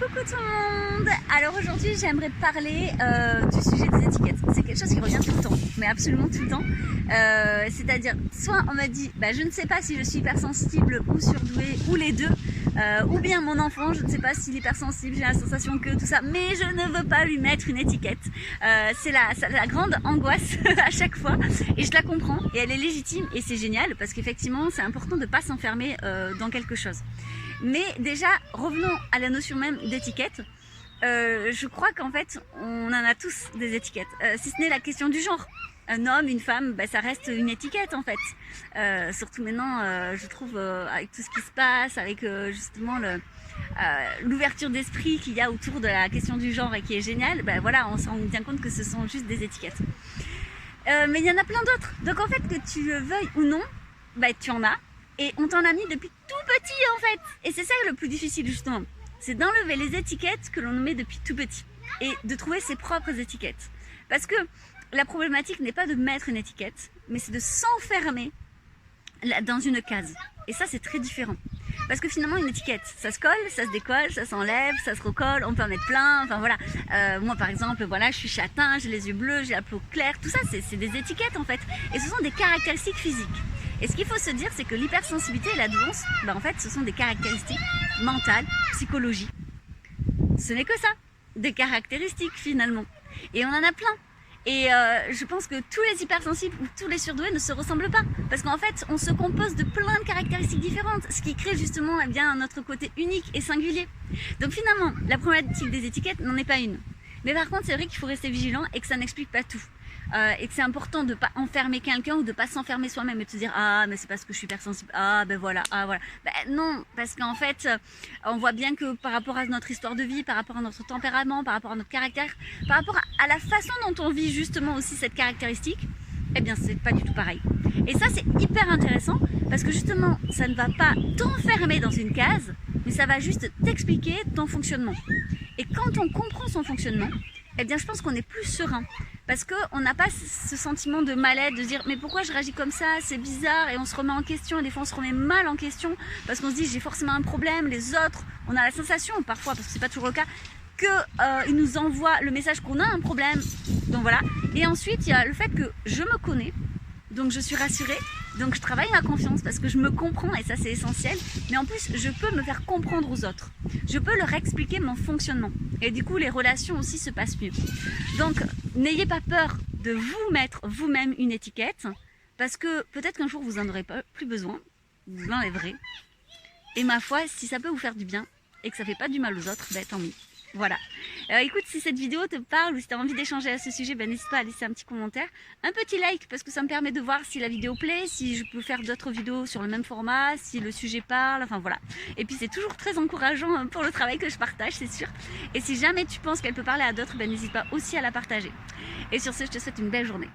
Coucou tout le monde. Alors aujourd'hui j'aimerais parler du sujet des étiquettes. C'est quelque chose qui revient tout le temps, mais absolument tout le temps. C'est-à-dire, soit on m'a dit je ne sais pas si je suis hypersensible ou surdouée, ou les deux, ou bien mon enfant, je ne sais pas s'il est hypersensible, j'ai la sensation que tout ça, mais je ne veux pas lui mettre une étiquette. C'est la grande angoisse à chaque fois, et je la comprends, et elle est légitime, et c'est génial, parce qu'effectivement c'est important de ne pas s'enfermer dans quelque chose. Mais déjà, revenons à la notion même d'étiquette. Je crois qu'en fait, on en a tous des étiquettes. Si ce n'est la question du genre. Un homme, une femme, ça reste une étiquette en fait. Surtout maintenant, je trouve, avec tout ce qui se passe, avec justement l'ouverture d'esprit qu'il y a autour de la question du genre et qui est géniale, voilà, on se rend bien compte que ce sont juste des étiquettes. Mais il y en a plein d'autres. Donc en fait, que tu veuilles ou non, tu en as. Et on t'en a mis depuis tout petit en fait. Et c'est ça le plus difficile justement. C'est d'enlever les étiquettes que l'on met depuis tout petit. Et de trouver ses propres étiquettes. Parce que la problématique n'est pas de mettre une étiquette, mais c'est de s'enfermer dans une case. Et ça c'est très différent. Parce que finalement une étiquette, ça se colle, ça se décolle, ça s'enlève, ça se recolle, on peut en mettre plein, enfin voilà. Moi par exemple, voilà, je suis châtain, j'ai les yeux bleus, j'ai la peau claire, tout ça c'est des étiquettes en fait. Et ce sont des caractéristiques physiques. Et ce qu'il faut se dire, c'est que l'hypersensibilité et la douance, en fait, ce sont des caractéristiques mentales, psychologiques. Ce n'est que ça, des caractéristiques finalement. Et on en a plein. Et je pense que tous les hypersensibles ou tous les surdoués ne se ressemblent pas. Parce qu'en fait, on se compose de plein de caractéristiques différentes, ce qui crée justement notre côté unique et singulier. Donc finalement, la problématique des étiquettes n'en est pas une. Mais par contre, c'est vrai qu'il faut rester vigilant et que ça n'explique pas tout. Et que c'est important de ne pas enfermer quelqu'un ou de ne pas s'enfermer soi-même et de se dire mais c'est parce que je suis hypersensible, voilà. Non, parce qu'en fait on voit bien que par rapport à notre histoire de vie, par rapport à notre tempérament, par rapport à notre caractère, par rapport à la façon dont on vit justement aussi cette caractéristique, c'est pas du tout pareil. Et ça c'est hyper intéressant parce que justement ça ne va pas t'enfermer dans une case, mais ça va juste t'expliquer ton fonctionnement. Et quand on comprend son fonctionnement, je pense qu'on est plus serein. Parce qu'on n'a pas ce sentiment de mal-être, de dire mais pourquoi je réagis comme ça, c'est bizarre, et on se remet en question, et des fois on se remet mal en question, parce qu'on se dit j'ai forcément un problème, les autres, on a la sensation parfois, parce que c'est pas toujours le cas, qu'ils nous envoient le message qu'on a un problème, donc voilà. Et ensuite il y a le fait que je me connais, donc je suis rassurée, donc je travaille ma confiance parce que je me comprends et ça c'est essentiel, mais en plus je peux me faire comprendre aux autres, je peux leur expliquer mon fonctionnement et du coup les relations aussi se passent mieux. Donc n'ayez pas peur de vous mettre vous-même une étiquette parce que peut-être qu'un jour vous n'en aurez pas plus besoin, vous l'enlèverez et ma foi si ça peut vous faire du bien et que ça fait pas du mal aux autres, tant mieux. Voilà. Écoute, si cette vidéo te parle ou si tu as envie d'échanger à ce sujet, n'hésite pas à laisser un petit commentaire, un petit like parce que ça me permet de voir si la vidéo plaît, si je peux faire d'autres vidéos sur le même format, si le sujet parle, enfin voilà. Et puis c'est toujours très encourageant pour le travail que je partage, c'est sûr. Et si jamais tu penses qu'elle peut parler à d'autres, n'hésite pas aussi à la partager. Et sur ce, je te souhaite une belle journée.